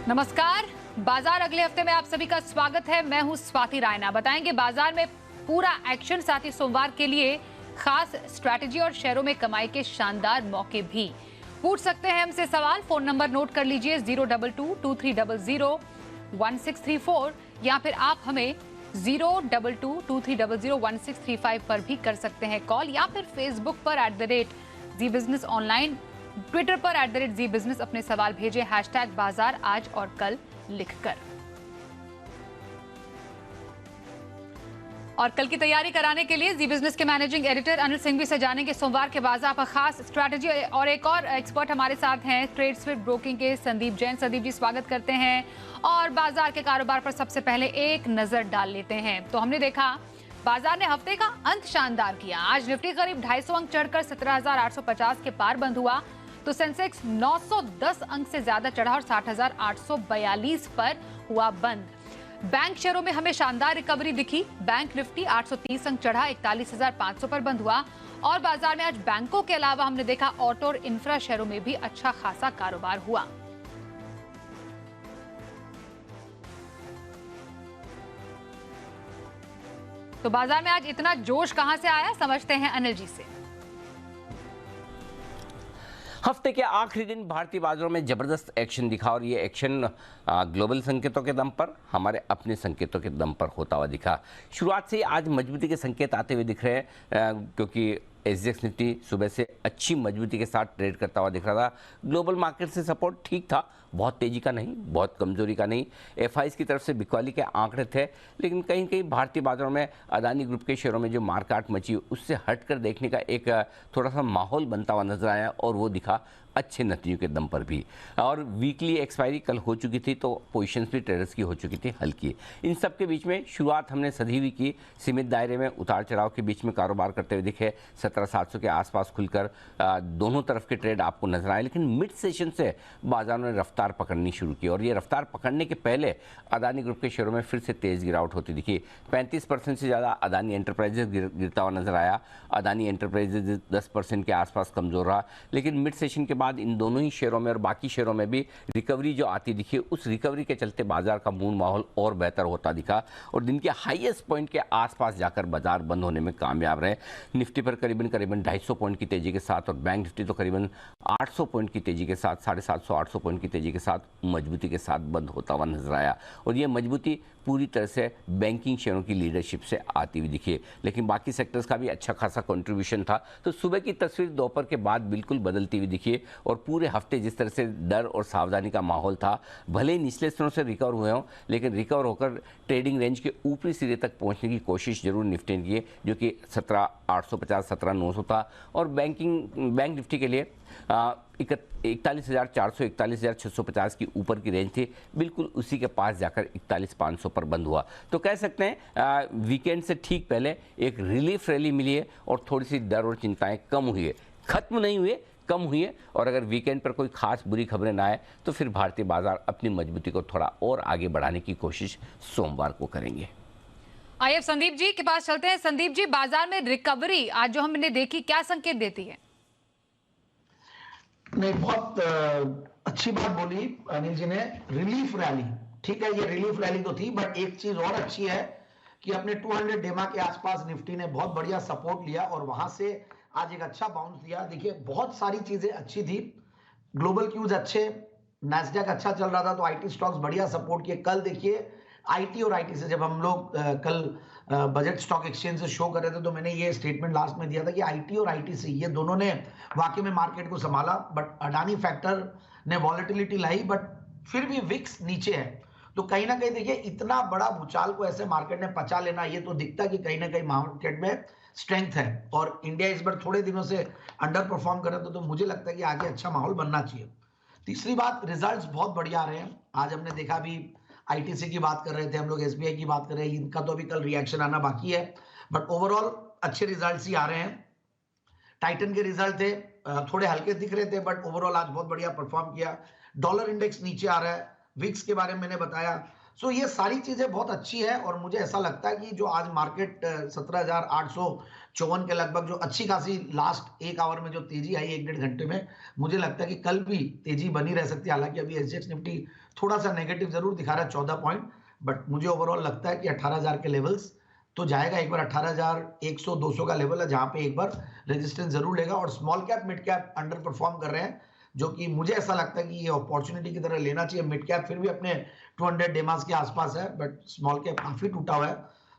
नमस्कार। बाजार अगले हफ्ते में आप सभी का स्वागत है। मैं हूं स्वाति रायना। बताएंगे बाजार में पूरा एक्शन, साथ ही सोमवार के लिए खास स्ट्रैटेजी और शेयरों में कमाई के शानदार मौके भी। पूछ सकते हैं हमसे सवाल, फोन नंबर नोट कर लीजिए 02223001634 या फिर आप हमें 02223001635 पर भी कर सकते हैं कॉल, या फिर फेसबुक पर @जी बिजनेस ऑनलाइन, ट्विटर पर @जी बिजनेस अपने सवाल भेजें #बाजार आज और कल लिखकर। और कल की तैयारी कराने के लिए जी बिजनेस के मैनेजिंग एडिटर अनिल सिंघवी से जानेंगे सोमवार के बाजार पर खास स्ट्रैटेजी। और एक और एक्सपर्ट हमारे साथ हैं ट्रेडस्विफ्ट ब्रोकिंग के संदीप जैन। संदीप जी, स्वागत करते हैं। और बाजार के कारोबार पर सबसे पहले एक नजर डाल लेते हैं। तो हमने देखा बाजार ने हफ्ते का अंत शानदार किया। आज निफ्टी करीब 250 अंक चढ़कर 17,850 के पार बंद हुआ, तो सेंसेक्स 910 अंक से ज्यादा चढ़ा और 60,842 पर हुआ बंद। बैंक शेयरों में हमें शानदार रिकवरी दिखी। बैंक निफ्टी 830 अंक चढ़ा, 41,500 पर बंद हुआ। और बाजार में आज बैंकों के अलावा हमने देखा ऑटो और इंफ्रा शेयरों में भी अच्छा खासा कारोबार हुआ। तो बाजार में आज इतना जोश कहां से आया, समझते हैं अनिल जी से। हफ्ते के आखिरी दिन भारतीय बाजारों में जबरदस्त एक्शन दिखा और ये एक्शन ग्लोबल संकेतों के दम पर, हमारे अपने संकेतों के दम पर होता हुआ दिखा। शुरुआत से ही आज मजबूती के संकेत आते हुए दिख रहे हैं, क्योंकि एसजीएक्स निफ्टी सुबह से अच्छी मजबूती के साथ ट्रेड करता हुआ दिख रहा था। ग्लोबल मार्केट से सपोर्ट ठीक था, बहुत तेजी का नहीं, बहुत कमजोरी का नहीं। एफआईज की तरफ से बिकवाली के आंकड़े थे, लेकिन कहीं कहीं भारतीय बाजारों में अदानी ग्रुप के शेयरों में जो मार्कआउट मची उससे हटकर देखने का एक थोड़ा सा माहौल बनता हुआ नजर आया, और वो दिखा अच्छे नतीजों के दम पर भी। और वीकली एक्सपायरी कल हो चुकी थी, तो पोजीशंस भी ट्रेडर्स की हो चुकी थी हल्की। इन सब के बीच में शुरुआत हमने सधी हुई की, सीमित दायरे में उतार चढ़ाव के बीच में कारोबार करते हुए दिखे। 17,700 के आसपास खुलकर दोनों तरफ के ट्रेड आपको नजर आए, लेकिन मिड सेशन से बाजार ने रफ्तार पकड़नी शुरू की। और ये रफ्तार पकड़ने के पहले अदानी ग्रुप के शेयरों में फिर से तेज गिरावट होती दिखी। 35% से ज़्यादा अदानी एंटरप्राइजेज गिरता हुआ नजर आया। अदानी एंटरप्राइजेज 10% के आसपास कमजोर रहा, लेकिन मिड सेशन के बाद इन दोनों ही शेयरों में और बाकी शेयरों में भी रिकवरी जो आती दिखी, उस रिकवरी के चलते बाजार का मूड माहौल और बेहतर होता दिखा और दिन के हाईएस्ट पॉइंट के आसपास जाकर बाजार बंद होने में कामयाब रहे। निफ्टी पर करीबन 250 पॉइंट की तेजी के साथ, और बैंक निफ्टी तो करीबन 800 पॉइंट की तेजी के साथ, 750-800 पॉइंट की तेजी के साथ मजबूती के साथ बंद होता हुआ नजर आया। और ये मजबूती पूरी तरह से बैंकिंग शेयरों की लीडरशिप से आती हुई दिखी, लेकिन बाकी सेक्टर्स का भी अच्छा खासा कंट्रीब्यूशन था। तो सुबह की तस्वीर दोपहर के बाद बिल्कुल बदलती हुई दिखी, और पूरे हफ्ते जिस तरह से डर और सावधानी का माहौल था, भले ही निचले स्तरों से रिकवर हुए हों, लेकिन रिकवर होकर ट्रेडिंग रेंज के ऊपरी सिरे तक पहुंचने की कोशिश जरूर निफ्टी ने की, जो कि 17,850 17,900 था। और बैंक निफ्टी के लिए 41,400 41,650 की ऊपर की रेंज थी, बिल्कुल उसी के पास जाकर 41,500 पर बंद हुआ। तो कह सकते हैं वीकेंड से ठीक पहले एक रिलीफ रैली मिली है, और थोड़ी सी डर और चिंताएं कम हुई है, खत्म नहीं हुए, कम हुई है। और अगर वीकेंड पर कोई खास बुरी खबरें ना आए, तो फिर भारतीय बाजार अपनी मजबूती को थोड़ा और आगे बढ़ाने की कोशिश सोमवार को करेंगे। आइए अब संदीप जी के पास चलते हैं। संदीप जी, बाजार में रिकवरी आज जो हमने देखी, क्या संकेत देती है? नहीं, बहुत अच्छी बात बोली अनिल जी ने। रिलीफ रैली, ठीक है, ये रिलीफ रैली तो थी, बट एक चीज और अच्छी है कि अपने 200 डेमा के आसपास निफ्टी ने बहुत बढ़िया सपोर्ट लिया और वहां से आज एक अच्छा बाउंस दिया। देखिए, बहुत सारी चीजें अच्छी थी, ग्लोबल क्यूज अच्छे, नैस्डैक अच्छा चल रहा था, तो आईटी स्टॉक्स बढ़िया सपोर्ट किए। कल देखिए आईटी और आईटी से जब हम लोग कल बजट स्टॉक एक्सचेंज से शो कर रहे थे, तो मैंने ये स्टेटमेंट लास्ट में दिया था कि आईटी और आईटीसी ये दोनों ने वाकई में मार्केट को संभाला, बट अडानी फैक्टर ने वॉलेटिलिटी लाई, बट फिर भी विक्स नीचे है। तो कहीं ना कहीं देखिए, इतना बड़ा भूचाल को ऐसे मार्केट ने पचा लेना, ये तो दिखता है कि कहीं ना कहीं मार्केट में स्ट्रेंथ है। और इंडिया इस बार थोड़े दिनों से अंडर परफॉर्म कर रहा था, तो मुझे लगता है कि आगे अच्छा माहौल बनना चाहिए। तीसरी बात, रिजल्ट्स बहुत बढ़िया आ रहे हैं। आज हमने देखा भी, आईटीसी की बात कर रहे थे हम लोग, एसबीआई की बात कर रहे हैं, इनका तो अभी कल रिएक्शन आना बाकी है, बट ओवरऑल अच्छे रिजल्ट्स ही आ रहे हैं। टाइटन के रिजल्ट थे, थोड़े हल्के दिख रहे थे, बट ओवरऑल आज बहुत बढ़िया परफॉर्म किया। डॉलर इंडेक्स नीचे आ रहा है, विक्स के बारे में मैंने बताया। सो ये सारी चीजें बहुत अच्छी है और मुझे ऐसा लगता है कि जो आज मार्केट 17,854 के लगभग जो अच्छी खासी लास्ट एक आवर में जो तेजी आई एक डेढ़ घंटे में, मुझे लगता है कि कल भी तेजी बनी रह सकती है। हालांकि अभी एसजीएक्स निफ्टी थोड़ा सा नेगेटिव जरूर दिखा रहा है 14 पॉइंट, बट मुझे ओवरऑल लगता है कि 18,000 के लेवल्स तो जाएगा। एक बार 18,100 200 का लेवल है जहां पे एक बार रेजिस्टेंस जरूर लेगा। और small cap mid cap under perform कर रहे हैं, जो कि मुझे ऐसा लगता है कि ये अपॉर्चुनिटी की तरह लेना चाहिए। मिड कैप फिर भी अपने 200 डेमास के आसपास है, बट स्मॉल कैप काफी टूटा हुआ है,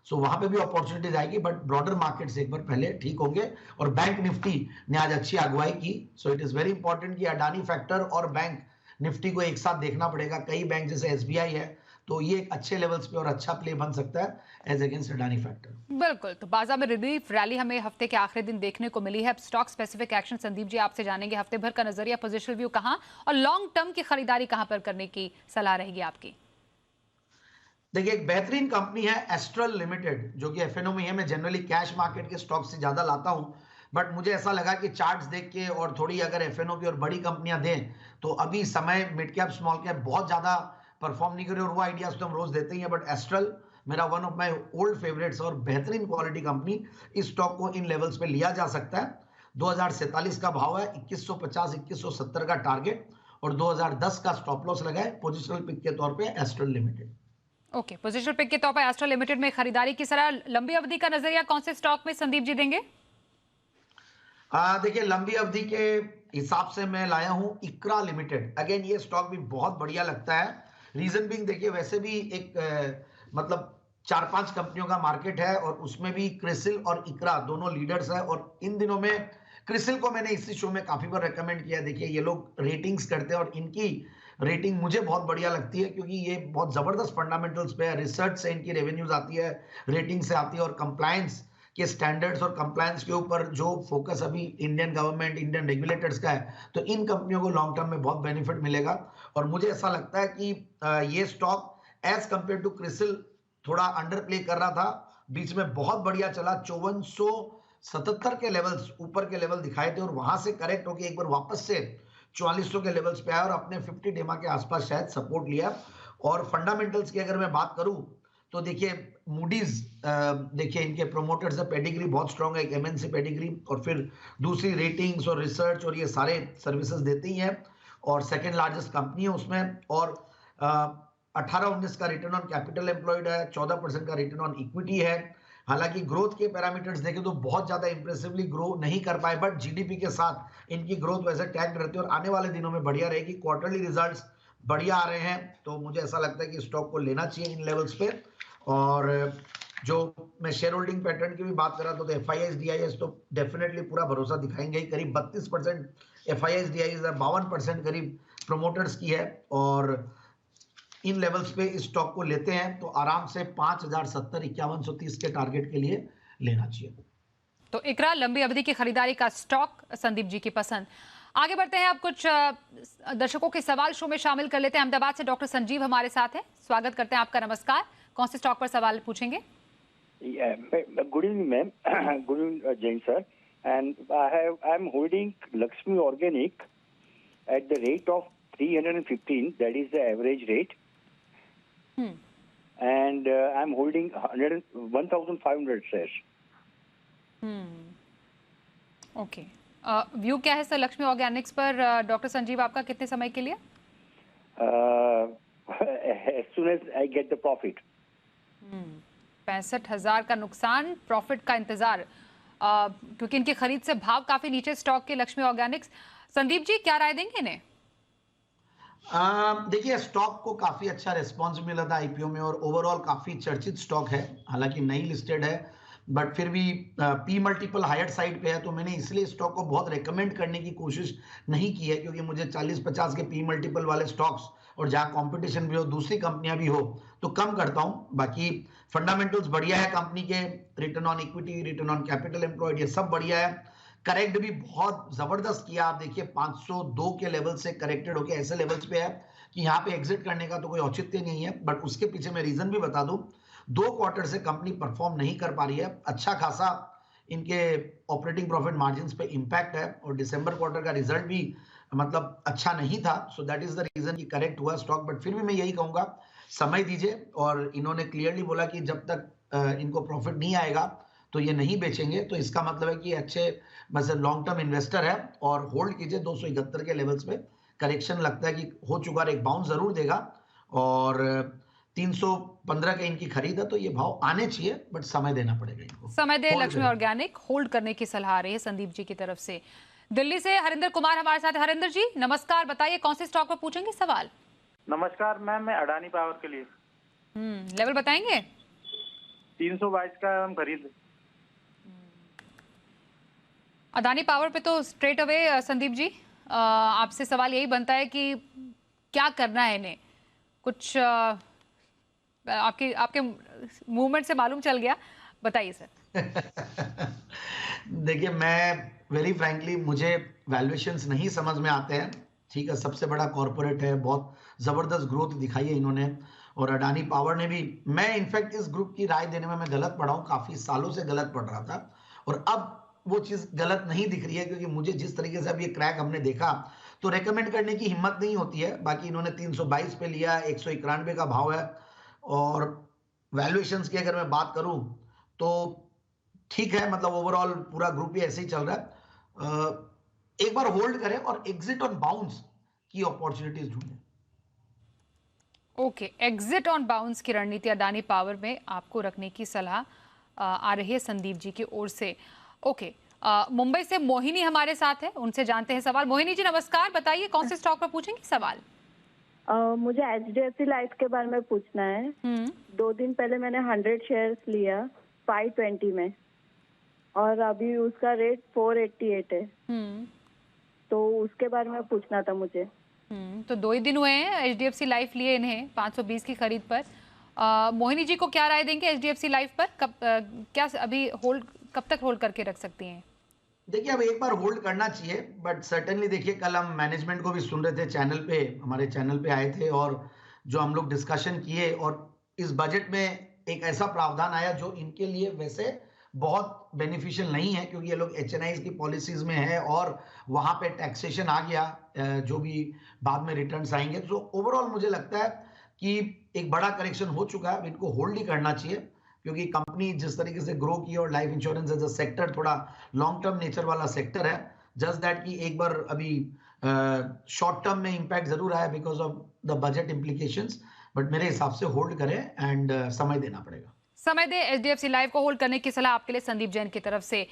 सो वहां पे भी अपॉर्चुनिटीज आएगी, बट ब्रॉडर मार्केट से एक बार पहले ठीक होंगे। और बैंक निफ्टी ने आज अच्छी अगुवाई की, so it is very important कि अडानी फैक्टर और बैंक निफ्टी को एक साथ देखना पड़ेगा। कई बैंक जैसे एसबीआई है, तो ये एक अच्छे लेवल्स पे और अच्छा प्ले बन सकता है एज अगेंस्ट अडानी फैक्टर। बिल्कुल, तो बाजार में रिलीफ रैली हमें हफ्ते के आखिरी दिन देखने को मिली है। Stock specific action Sandeep ji आपसे जानेंगे, हफ्ते भर का नजरिया, पोजिशनल व्यू कहां और लॉन्ग टर्म की खरीदारी कहां पर करने की सलाह रहेगी आपकी? देखिए, एक बेहतरीन कंपनी है एस्ट्रल लिमिटेड, जो कि एफएनओ में है। मैं जनरली कैश मार्केट के स्टॉक से ज्यादा लाता हूं, बट मुझे ऐसा लगा कि चार्ट्स देख के और थोड़ी अगर एफएनओ की और बड़ी कंपनियां दें तो अभी समय मिड कैप स्मॉल कैप बहुत ज्यादा परफॉर्म नहीं कर रही। और वो आइडियाज तो हम रोज देते ही हैं, बट एस्ट्रल मेरा one of my old favourites और बेहतरीन क्वालिटी कंपनी। इस स्टॉक को इन लेवल्स पे लिया जा सकता है। 2047 का भाव है, 2150 2170 का टारगेट और 2010 का स्टॉप लॉस लगा है। पोजिशनल पिक के तौर पे Astral limited. Okay, positional pick के तौर पर एस्ट्रल लिमिटेड में खरीदारी की सलाह। लंबी अवधि का नजरिया कौन से स्टॉक में संदीप जी देंगे? देखिए, लंबी अवधि के हिसाब से मैं लाया हूं इक्रा लिमिटेड। अगेन ये स्टॉक भी बहुत बढ़िया लगता है। रीजन बीइंग, देखिए वैसे भी एक मतलब 4-5 कंपनियों का मार्केट है और उसमें भी क्रिसिल और इक्रा दोनों लीडर्स है। और इन दिनों में क्रिसिल को मैंने इसी शो में काफी बार रेकमेंड किया। देखिए, ये लोग रेटिंग्स करते हैं और इनकी रेटिंग मुझे बहुत बढ़िया लगती है, क्योंकि ये बहुत जबरदस्त फंडामेंटल्स पे है। रिसर्च से इनकी रेवेन्यूज आती है, रेटिंग से आती है, और कंप्लायंस के स्टैंडर्ड्स और कंप्लायंस के ऊपर जो फोकस अभी इंडियन गवर्नमेंट इंडियन रेगुलेटर्स का है, तो इन कंपनियों को लॉन्ग टर्म में बहुत बेनिफिट मिलेगा। और मुझे ऐसा लगता है कि ये stock as compare to CRISIL थोड़ा अंडर प्ले कर रहा था। बीच में बहुत बढ़िया चला, 5477 के लेवल्स ऊपर के लेवल दिखाए थे और वहां से करेक्ट होकर एक बार वापस से 4400 के लेवल्स पे आया और अपने 50 डेमा के आसपास शायद सपोर्ट लिया। और फंडामेंटल्स की अगर मैं बात करूं तो देखिए, मूडीज देखिए इनके प्रोमोटर्स है, पेडिग्री बहुत स्ट्रांग है, एक एमएनसी पेडिग्री, और फिर दूसरी रेटिंग्स और रिसर्च और ये सारे सर्विसेज देती हैं, और सेकंड लार्जेस्ट कंपनी है उसमें। और 18-19 का रिटर्न ऑन कैपिटल एम्प्लॉयड है, 14% का रिटर्न ऑन इक्विटी है। हालांकि ग्रोथ के पैरामीटर्स देखें तो बहुत ज्यादा इंप्रेसिवली ग्रो नहीं कर पाए, बट जीडीपी के साथ इनकी ग्रोथ वैसे टैग रहती है और आने वाले दिनों में बढ़िया रहेगी। क्वार्टरली रिजल्ट्स बढ़िया आ रहे हैं, तो मुझे ऐसा लगता है कि स्टॉक को लेना चाहिए इन लेवल्स पे। और जो मैं शेयर होल्डिंग पैटर्न की भी बात कर रहा था, तो एफआईआईज डीआईएस तो डेफिनेटली पूरा भरोसा दिखाएंगे। करीब 32% एफआईआईज डीआईएस है, 52% करीब प्रोमोटर्स की है, और इन लेवल्स पे इस स्टॉक को लेते हैं तो आराम से 5070 5130 के टारगेट के लिए लेना चाहिए। तो इकरा लंबी अवधि की खरीदारी का स्टॉक संदीप जी की पसंद। आगे बढ़ते हैं, अब कुछ दर्शकों के सवाल शो में शामिल कर लेते हैं। अहमदाबाद से डॉक्टर संजीव हमारे साथ हैं, स्वागत करते हैं आपका। नमस्कार, कौन से स्टॉक पर सवाल पूछेंगे? Good evening ma'am, good evening Jain sir, and I am holding Lakshmi organic at the rate of 315, that is the average rate, and I'm holding 1,500 shares. Okay, view क्या है सर लक्ष्मी ऑर्गेनिक्स पर डॉक्टर संजीव आपका, कितने समय के लिए? As soon as I get the profit. 65,000 का नुकसान, प्रॉफिट का इंतजार, क्योंकि इनकी खरीद से भाव काफी नीचे स्टॉक के लक्ष्मी ऑर्गेनिक्स। संदीप जी क्या राय देंगे इन्हें? देखिए, स्टॉक को काफी अच्छा रिस्पांस मिला था आईपीओ में और ओवरऑल काफी चर्चित स्टॉक है। हालांकि नई लिस्टेड है, बट फिर भी पी मल्टीपल हायर साइड पे है, तो मैंने इसलिए स्टॉक को बहुत रेकमेंड करने की कोशिश नहीं की है, क्योंकि मुझे 40-50 के पी मल्टीपल वाले स्टॉक्स और जहां कंपटीशन भी हो, दूसरी कंपनियां भी हो, तो कम करता हूं। बाकी फंडामेंटल्स बढ़िया है कंपनी के, return on equity, return on capital employed, ये सब बढ़िया है। करेक्ट भी बहुत जबरदस्त किया, आप देखिए 502 के लेवल से करेक्टेड होके ऐसे लेवल्स पे है कि यहाँ पे एग्जिट करने का तो कोई औचित्य नहीं है। बट उसके पीछे मैं रीजन भी बता दूं, 2 क्वार्टर से कंपनी परफॉर्म नहीं कर पा रही है। अच्छा खासा इनके ऑपरेटिंग प्रॉफिट मार्जिन्स पे इंपैक्ट है और दिसंबर क्वार्टर का रिजल्ट भी मतलब अच्छा नहीं था, so that is the reason कि करेक्ट हुआ स्टॉक। बट फिर भी मैं यही कहूंगा, समय दीजिए, और इन्होंने क्लियरली बोला कि जब तक इनको प्रॉफिट नहीं आएगा तो ये नहीं बेचेंगे। तो इसका मतलब है कि अच्छे मतलब लॉन्ग टर्म इन्वेस्टर है, और होल्ड कीजिए 271 के लेवल्स पे। करेक्शन लगता है कि हो चुका है, एक बाउंस जरूर देगा, और 315 के इनकी खरीद है, तो ये भाव आने चाहिए, बट समय देना पड़ेगा इनको। समय दे Hold लक्ष्मी करें। ऑर्गेनिक होल्ड करने की सलाह आ रही है संदीप जी की तरफ से। दिल्ली से हरिंदर कुमार हमारे साथ। हरिंदर जी नमस्कार, बताइए कौन से स्टॉक पर पूछेंगे सवाल? नमस्कार मैम, मैं अडानी पावर के लिए लेवल बताएंगे? 322 का हम खरीद। अदानी पावर पे तो स्ट्रेट अवे संदीप जी आपसे सवाल यही बनता है कि क्या करना है इन्हें। कुछ आपके आपके मूवमेंट से मालूम चल गया, बताइए सर। देखिए, मैं वेरी फ्रैंकली, मुझे वैल्यूएशंस नहीं समझ में आते हैं। ठीक है, सबसे बड़ा कॉर्पोरेट है, बहुत जबरदस्त ग्रोथ दिखाई है इन्होंने, और अडानी पावर ने भी। मैं इनफैक्ट इस ग्रुप की राय देने में मैं गलत पड़ा हूं, काफी सालों से गलत पड़ रहा था, और अब वो चीज गलत नहीं दिख रही है, क्योंकि मुझे जिस तरीके से अब ये क्रैक हमने देखा, तो रेकमेंड करने की हिम्मत नहीं होती है। बाकी इन्होंने 322 पे लिया, 191 का भाव है, और वैल्यूएशंस की अगर मैं बात करूं तो ठीक है, मतलब ओवरऑल पूरा ग्रुप ही ऐसे ही चल रहा है। एक बार होल्ड करें और एग्जिट ऑन बाउंस की अपॉर्चुनिटीज ढूंढें। ओके, एग्जिट ऑन बाउंस की रणनीति अडानी पावर में आपको रखने की सलाह आ रही है संदीप जी की ओर से। ओके, मुंबई से मोहिनी हमारे साथ है, उनसे जानते हैं सवाल। मोहिनी जी नमस्कार, बताइए कौन से स्टॉक पर पूछेंगे सवाल? मुझे HDFC लाइफ के बारे में पूछना है। 2 दिन पहले मैंने 100 शेयर्स लिया 520 में, और अभी उसका रेट 488 है। तो उसके बारे में पूछना था मुझे। तो 2 ही दिन हुए हैं HDFC लाइफ लिए इन्हें 520 की खरीद पर। मोहिनी जी को क्या राय देंगे HDFC लाइफ पर? क्या अभी होल्ड, कब तक होल्ड करके रख सकती हैं? देखिए, अब एक बार होल्ड करना चाहिए, बट सर्टेनली देखिए, कल हम मैनेजमेंट को भी सुन रहे थे चैनल पे, हमारे चैनल पे आए थे, और जो हम लोग डिस्कशन किए, और इस बजट में एक ऐसा प्रावधान आया जो इनके लिए वैसे बहुत बेनिफिशियल नहीं है, क्योंकि ये लोग HNIs की पॉलिसीज में है, और वहां पे टैक्सेशन आ गया, जो भी बाद में रिटर्न्स आएंगे। तो ओवरऑल मुझे लगता है कि एक बड़ा करेक्शन हो चुका है, अब इनको होल्ड ही करना चाहिए, क्योंकि कंपनी जिस तरीके से ग्रो की, और life insurance as a sector थोड़ा लॉन्ग टर्म नेचर वाला सेक्टर है। जस्ट दैट कि एक बार अभी शॉर्ट टर्म में इंपैक्ट जरूर आया because of the budget implications, but मेरे हिसाब से होल्ड करें, एंड समय देना पड़ेगा। समय दे HDFC लाइफ को होल्ड करने की सलाह आपके लिए संदीप जैन की तरफ से।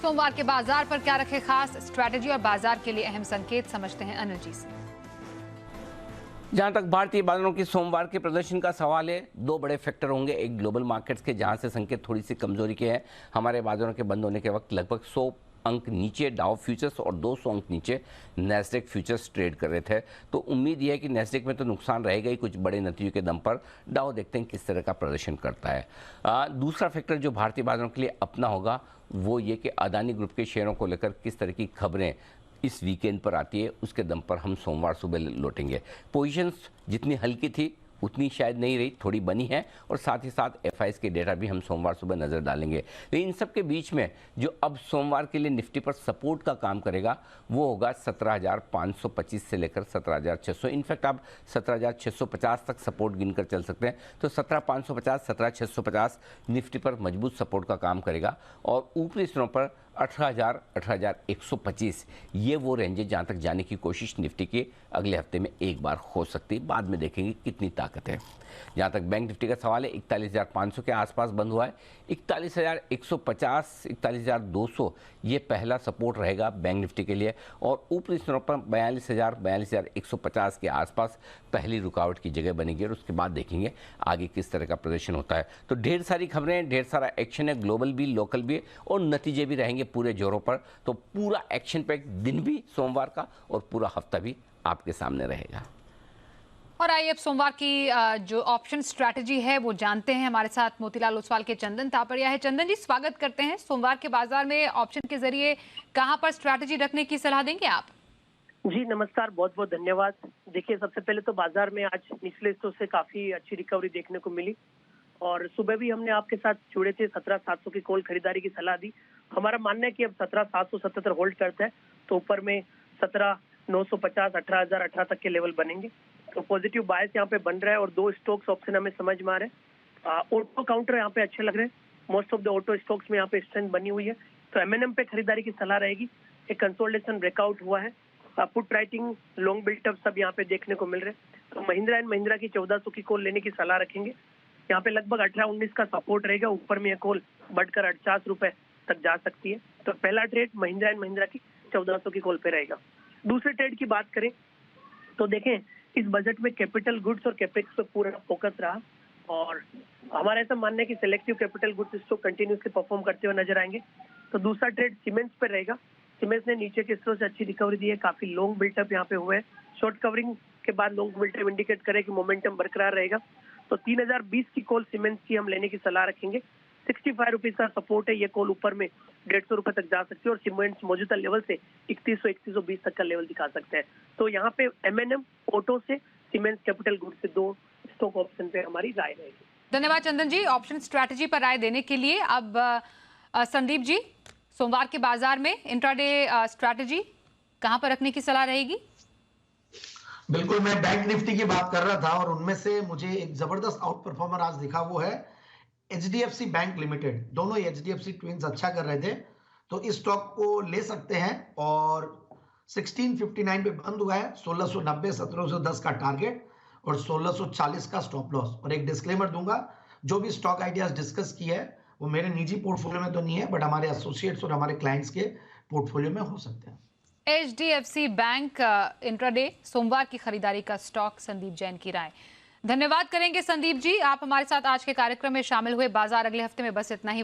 सोमवार के बाजार पर क्या रखे खास स्ट्रैटेजी, और बाजार के लिए अहम संकेत समझते हैं अनिल जी से। जहां तक भारतीय बाजारों की सोमवार के प्रदर्शन का सवाल है, 2 बड़े फैक्टर होंगे। एक ग्लोबल मार्केट्स के, जहां से संकेत थोड़ी सी कमजोरी के हैं। हमारे बाजारों के बंद होने के वक्त लगभग 100 अंक नीचे डाउ फ्यूचर्स और 200 अंक नीचे नैस्डैक फ्यूचर्स ट्रेड कर रहे थे। तो उम्मीद यह है कि नैस्डैक में तो नुकसान रहेगा ही कुछ बड़े नतीजों के दम पर। डाउ देखते हैं किस तरह का प्रदर्शन करता है। दूसरा फैक्टर जो भारतीय बाजारों के लिए अपना होगा, वो ये कि अदानी ग्रुप के शेयरों को लेकर किस तरह की खबरें इस वीकेंड पर आती है, उसके दम पर हम सोमवार सुबह लौटेंगे। पोजीशंस जितनी हल्की थी उतनी शायद नहीं रही, थोड़ी बनी है, और साथ ही साथ FIs के डेटा भी हम सोमवार सुबह नज़र डालेंगे। तो इन सब के बीच में जो अब सोमवार के लिए निफ्टी पर सपोर्ट का काम करेगा, वो होगा 17,525 से लेकर 17,600। इनफैक्ट आप 17,650 तक सपोर्ट गिनकर चल सकते हैं। तो 17,550, 17,650 निफ्टी पर मजबूत सपोर्ट का काम करेगा, और ऊपरी स्तरों पर 18,000, 18,125 ये वो रेंज है जहाँ तक जाने की कोशिश निफ्टी की अगले हफ्ते में एक बार हो सकती है। बाद में देखेंगे कितनी ताकत है। जहाँ तक बैंक निफ्टी का सवाल है, 41,500 के आसपास बंद हुआ है। 41,150, 41,200 ये पहला सपोर्ट रहेगा बैंक निफ्टी के लिए, और ऊपरी स्तरों पर 42,000, 42,150 के आसपास पहली रुकावट की जगह बनेगी, और उसके बाद देखेंगे आगे किस तरह का प्रदर्शन होता है। तो ढेर सारी खबरें, ढेर सारा एक्शन है, ग्लोबल भी, लोकल भी, और नतीजे भी रहेंगे पूरे जोरों पर। तो पूरा एक्शन पैक दिन भी सोमवार का, और पूरा हफ्ता भी आपके सामने रहेगा। और आइए अब सोमवार की जो ऑप्शन स्ट्रैटेजी है वो जानते हैं। हमारे साथ मोतीलाल ओसवाल के चंदन तापड़िया है। चंदन जी स्वागत करते हैं। सोमवार के बाजार में ऑप्शन के जरिए कहां पर स्ट्रैटेजी रखने की सलाह देंगे आप? जी नमस्कार, बहुत बहुत धन्यवाद। देखिए, सबसे पहले तो बाजार में आज निचले हिस्सों से काफी अच्छी रिकवरी देखने को मिली, और सुबह भी हमने आपके साथ जुड़े थे, 17,700 की कॉल खरीदारी की सलाह दी। हमारा मानना है कि अब 17,777 होल्ड करता है, तो ऊपर में 17,950, 18,018 तक के लेवल बनेंगे। तो पॉजिटिव बायस यहाँ पे बन रहा है और 2 स्टॉक्स ऑप्शन हमें समझ में आ रहे हैं। ऑटो काउंटर यहाँ पे अच्छे लग रहे हैं, most of the auto stocks में यहाँ पे स्ट्रेंथ बनी हुई है, तो एमएनएम पे खरीदारी की सलाह रहेगी। एक कंसोलिडेशन ब्रेकआउट हुआ है, पुट राइटिंग, लॉन्ग बिल्टअप सब यहाँ पे देखने को मिल रहे हैं। तो महिंद्रा एंड महिंद्रा की 1400 की कॉल लेने की सलाह रखेंगे। यहाँ पे लगभग 18-19 का सपोर्ट रहेगा, ऊपर में ये कॉल बढ़कर 48 रुपए तक जा सकती है। तो पहला ट्रेड महिंद्रा एंड महिंद्रा की 1400 की कॉल पे रहेगा। दूसरे ट्रेड की बात करें तो देखें, इस बजट में कैपिटल गुड्स और कैपेक्स पे पूरा फोकस रहा और हमारा ऐसा मानना है कि selective capital goods stock continuously perform करते हुए नजर आएंगे। तो दूसरा ट्रेड सीमेंट्स पे रहेगा। सीमेंट्स ने नीचे के स्तर से अच्छी रिकवरी दी है, काफी लॉन्ग बिल्टअप यहाँ पे हुए हैं। शॉर्ट कवरिंग के बाद लॉन्ग बिल्टअप इंडिकेट करे कि मोमेंटम बरकरार रहेगा। तो 3020 की कॉल सीमेंट्स की हम लेने की सलाह रखेंगे। 65 रुपीज का सपोर्ट है, ये कॉल ऊपर में 150 रुपए तक जा सकती है और सीमेंट्स मौजूदा लेवल से 3100-3120 तक का लेवल दिखा सकते हैं। तो यहाँ पे एमएनएम, ऑटो से सीमेंट्स, कैपिटल गुड्स से 2 स्टॉक ऑप्शन पे हमारी राय रहेगी। धन्यवाद चंदन जी ऑप्शन स्ट्रैटेजी पर राय देने के लिए। अब संदीप जी, सोमवार के बाजार में इंट्राडे स्ट्रैटेजी कहां पर रखने की सलाह रहेगी? बिल्कुल, मैं बैंक निफ्टी की बात कर रहा था और उनमें से मुझे एक जबरदस्त आउट परफॉर्मर आज दिखा, वो है HDFC बैंक लिमिटेड। दोनों HDFC ट्विंस अच्छा कर रहे थे, तो इस स्टॉक को ले सकते हैं और 1659 पे बंद हुआ है। 1690, 1710 का टारगेट और 1640 का स्टॉप लॉस। और एक डिस्क्लेमर दूंगा, जो भी स्टॉक आइडियाज डिस्कस किया है वो मेरे निजी पोर्टफोलियो में तो नहीं है, बट हमारे एसोसिएट्स और हमारे क्लाइंट्स के पोर्टफोलियो में हो सकते हैं। HDFC बैंक इंट्राडे सोमवार की खरीदारी का स्टॉक, संदीप जैन की राय। धन्यवाद करेंगे संदीप जी, आप हमारे साथ आज के कार्यक्रम में शामिल हुए। बाजार अगले हफ्ते में बस इतना ही।